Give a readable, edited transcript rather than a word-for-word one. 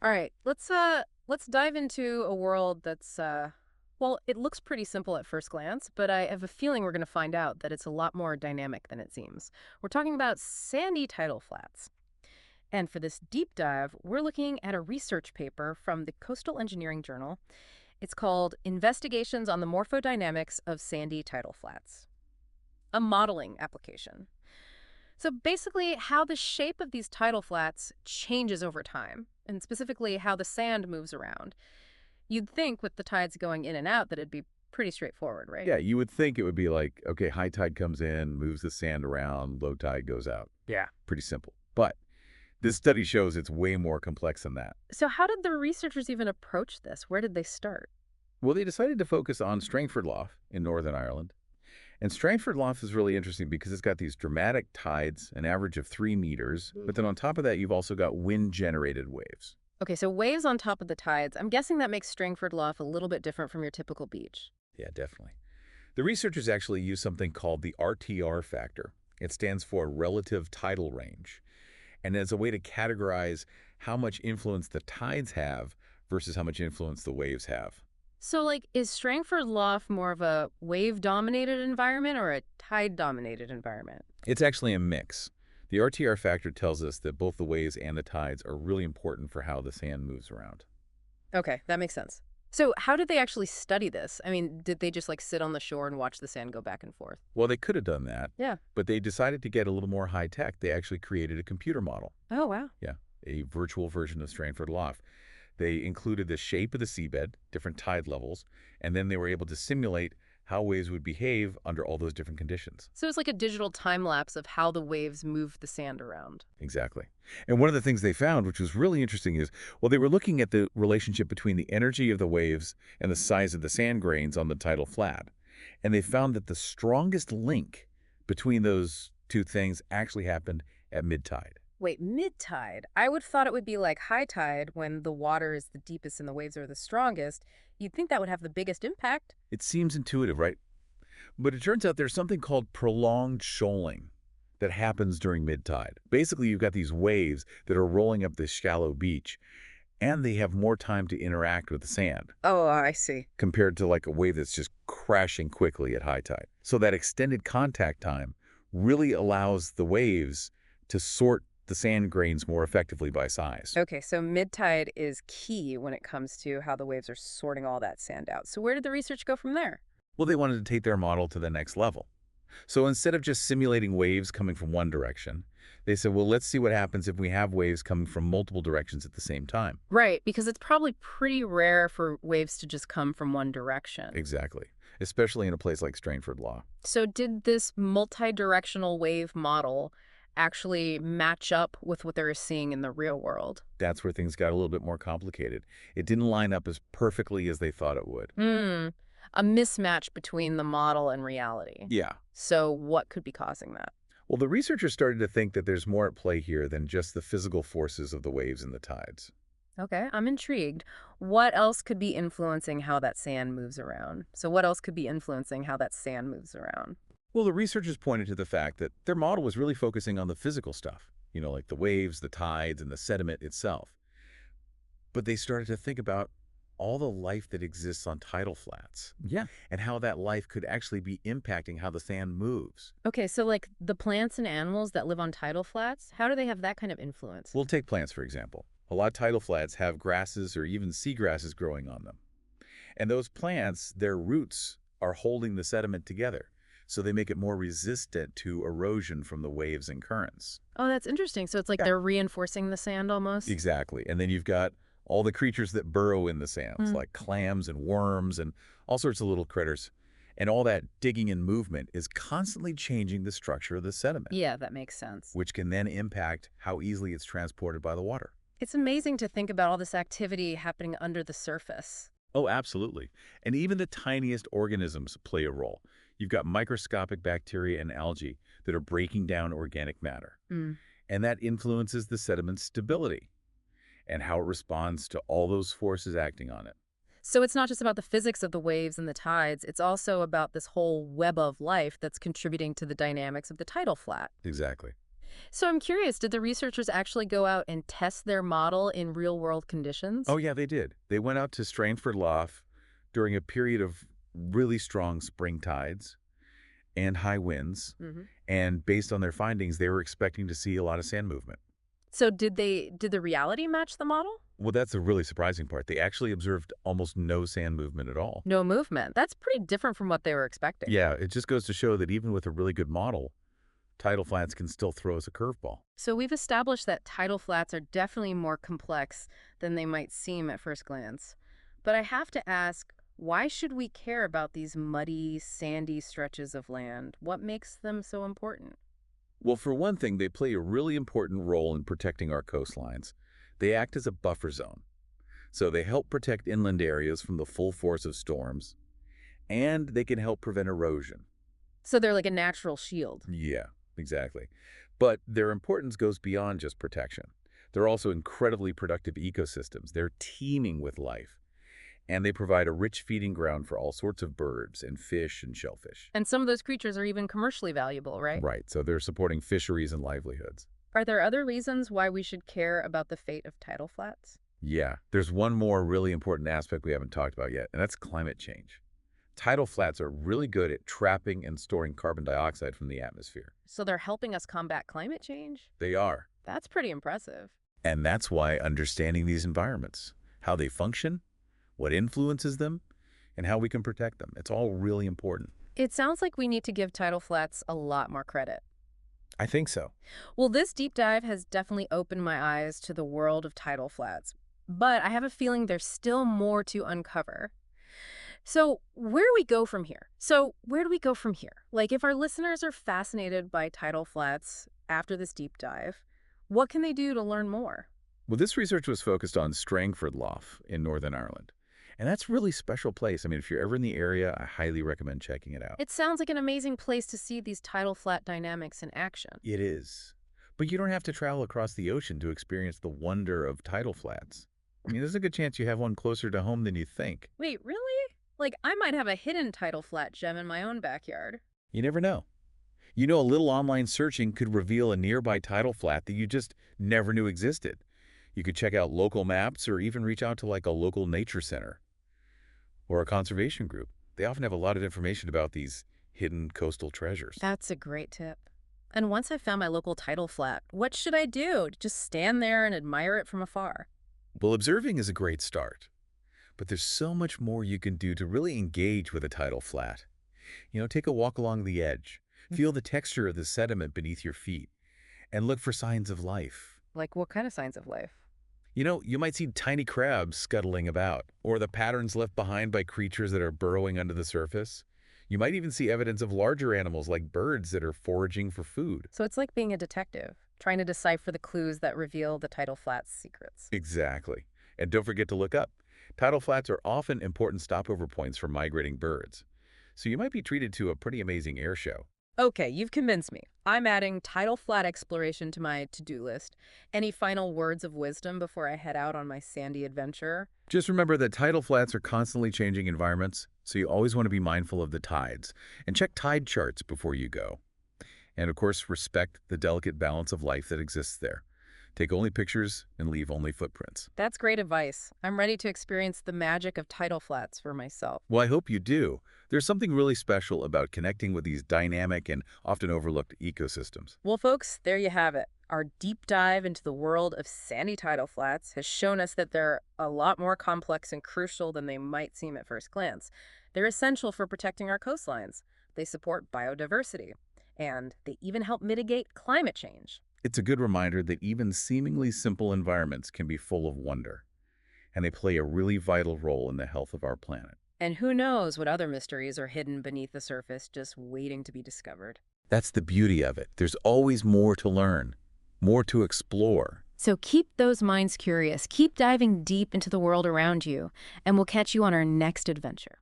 All right, let's dive into a world that's well, it looks pretty simple at first glance, but I have a feeling we're going to find out that it's a lot more dynamic than it seems. We're talking about sandy tidal flats. And for this deep dive, we're looking at a research paper from the Coastal Engineering Journal. It's called Investigations on the Morphodynamics of Sandy Tidal Flats, a modeling application. So basically, how the shape of these tidal flats changes over time, and specifically how the sand moves around. You'd think with the tides going in and out that it'd be pretty straightforward, right? Yeah, you would think it would be like, okay, high tide comes in, moves the sand around, low tide goes out. Yeah. Pretty simple. But this study shows it's way more complex than that. So how did the researchers even approach this? Where did they start? Well, they decided to focus on Strangford Lough in Northern Ireland. And Strangford Lough is really interesting because it's got these dramatic tides, an average of 3 meters. But then on top of that, you've also got wind-generated waves. Okay, so waves on top of the tides. I'm guessing that makes Strangford Lough a little bit different from your typical beach. Yeah, definitely. The researchers actually use something called the RTR factor. It stands for relative tidal range. And as a way to categorize how much influence the tides have versus how much influence the waves have. So, like, is Strangford Lough more of a wave-dominated environment or a tide-dominated environment? It's actually a mix. The RTR factor tells us that both the waves and the tides are really important for how the sand moves around. Okay, that makes sense. So, how did they actually study this? I mean, did they just like sit on the shore and watch the sand go back and forth? Well, they could have done that, Yeah. but they decided to get a little more high tech. They actually created a computer model. Oh, wow. Yeah, a virtual version of Strangford Lough. They included the shape of the seabed, different tide levels, and then they were able to simulate how waves would behave under all those different conditions. So it's like a digital time lapse of how the waves move the sand around. Exactly. And one of the things they found, which was really interesting, is, well, they were looking at the relationship between the energy of the waves and the size of the sand grains on the tidal flat. And they found that the strongest link between those two things actually happened at mid-tide. Wait, mid-tide? I would thought it would be like high tide when the water is the deepest and the waves are the strongest. You'd think that would have the biggest impact. It seems intuitive, right? But it turns out there's something called prolonged shoaling that happens during mid-tide. Basically, you've got these waves that are rolling up this shallow beach, and they have more time to interact with the sand Oh, I see. compared to like a wave that's just crashing quickly at high tide. So that extended contact time really allows the waves to sort the sand grains more effectively by size. Okay, so mid-tide is key when it comes to how the waves are sorting all that sand out. So where did the research go from there? Well, they wanted to take their model to the next level. So instead of just simulating waves coming from one direction, they said, well, let's see what happens if we have waves coming from multiple directions at the same time. Right, because it's probably pretty rare for waves to just come from one direction. Exactly. Especially in a place like Strangford Lough. So did this multi-directional wave model actually match up with what they were seeing in the real world? That's where things got a little bit more complicated. It didn't line up as perfectly as they thought it would. Hmm, a mismatch between the model and reality. Yeah. So what could be causing that? Well, the researchers started to think that there's more at play here than just the physical forces of the waves and the tides. Okay, I'm intrigued. What else could be influencing how that sand moves around? So what else could be influencing how that sand moves around? Well, the researchers pointed to the fact that their model was really focusing on the physical stuff, like the waves, the tides, and the sediment itself. But they started to think about all the life that exists on tidal flats. Yeah. And how that life could actually be impacting how the sand moves. Okay, so like the plants and animals that live on tidal flats, how do they have that kind of influence? We'll take plants, for example. A lot of tidal flats have grasses or even seagrasses growing on them. And those plants, their roots are holding the sediment together. So they make it more resistant to erosion from the waves and currents. Oh, that's interesting. So it's like Yeah. they're reinforcing the sand almost? Exactly. And then you've got all the creatures that burrow in the sands, Mm. like clams and worms and all sorts of little critters. And all that digging and movement is constantly changing the structure of the sediment, Yeah, that makes sense. which can then impact how easily it's transported by the water. It's amazing to think about all this activity happening under the surface. Oh, absolutely. And even the tiniest organisms play a role. You've got microscopic bacteria and algae that are breaking down organic matter. Mm. And that influences the sediment's stability and how it responds to all those forces acting on it. So it's not just about the physics of the waves and the tides, it's also about this whole web of life that's contributing to the dynamics of the tidal flat. Exactly. So I'm curious, did the researchers actually go out and test their model in real-world conditions? Oh, yeah, they did. They went out to Strangford Lough during a period of really strong spring tides and high winds, Hmm. and based on their findings, they were expecting to see a lot of sand movement. So did the reality match the model? Well, that's the really surprising part. They actually observed almost no sand movement at all. No movement. That's pretty different from what they were expecting. Yeah, it just goes to show that even with a really good model, tidal flats can still throw us a curveball. So we've established that tidal flats are definitely more complex than they might seem at first glance. But I have to ask, why should we care about these muddy, sandy stretches of land? What makes them so important? Well, for one thing, they play a really important role in protecting our coastlines. They act as a buffer zone. So they help protect inland areas from the full force of storms, and they can help prevent erosion. So they're like a natural shield. Yeah, exactly. But their importance goes beyond just protection. They're also incredibly productive ecosystems. They're teeming with life, and they provide a rich feeding ground for all sorts of birds and fish and shellfish. And some of those creatures are even commercially valuable, right? Right, so they're supporting fisheries and livelihoods. Are there other reasons why we should care about the fate of tidal flats? Yeah, there's one more really important aspect we haven't talked about yet, and that's climate change. Tidal flats are really good at trapping and storing carbon dioxide from the atmosphere. So they're helping us combat climate change? They are. That's pretty impressive. And that's why understanding these environments, how they function, what influences them, and how we can protect them, it's all really important. It sounds like we need to give tidal flats a lot more credit. I think so. Well, this deep dive has definitely opened my eyes to the world of tidal flats, but I have a feeling there's still more to uncover. So, where do we go from here? Like, if our listeners are fascinated by tidal flats after this deep dive, what can they do to learn more? Well, this research was focused on Strangford Lough in Northern Ireland. And that's a really special place. I mean, if you're ever in the area, I highly recommend checking it out. It sounds like an amazing place to see these tidal flat dynamics in action. It is. But you don't have to travel across the ocean to experience the wonder of tidal flats. I mean, there's a good chance you have one closer to home than you think. Wait, really? Like, I might have a hidden tidal flat gem in my own backyard. You never know. You know, a little online searching could reveal a nearby tidal flat that you just never knew existed. You could check out local maps or even reach out to like a local nature center or a conservation group. They often have a lot of information about these hidden coastal treasures. That's a great tip. And once I've found my local tidal flat, what should I do? Just stand there and admire it from afar? Well, observing is a great start, but there's so much more you can do to really engage with a tidal flat. You know, take a walk along the edge, feel the texture of the sediment beneath your feet, and look for signs of life. Like, what kind of signs of life? You know, you might see tiny crabs scuttling about, or the patterns left behind by creatures that are burrowing under the surface. You might even see evidence of larger animals like birds that are foraging for food. So it's like being a detective, trying to decipher the clues that reveal the tidal flat's secrets. Exactly. And don't forget to look up. Tidal flats are often important stopover points for migrating birds. So you might be treated to a pretty amazing air show. Okay, you've convinced me. I'm adding tidal flat exploration to my to-do list. Any final words of wisdom before I head out on my sandy adventure? Just remember that tidal flats are constantly changing environments, so you always want to be mindful of the tides. And check tide charts before you go. And of course, respect the delicate balance of life that exists there. Take only pictures and leave only footprints. That's great advice. I'm ready to experience the magic of tidal flats for myself. Well, I hope you do. There's something really special about connecting with these dynamic and often overlooked ecosystems. Well, folks, there you have it. Our deep dive into the world of sandy tidal flats has shown us that they're a lot more complex and crucial than they might seem at first glance. They're essential for protecting our coastlines. They support biodiversity, and they even help mitigate climate change. It's a good reminder that even seemingly simple environments can be full of wonder, and they play a really vital role in the health of our planet. And who knows what other mysteries are hidden beneath the surface just waiting to be discovered. That's the beauty of it. There's always more to learn, more to explore. So keep those minds curious, keep diving deep into the world around you, and we'll catch you on our next adventure.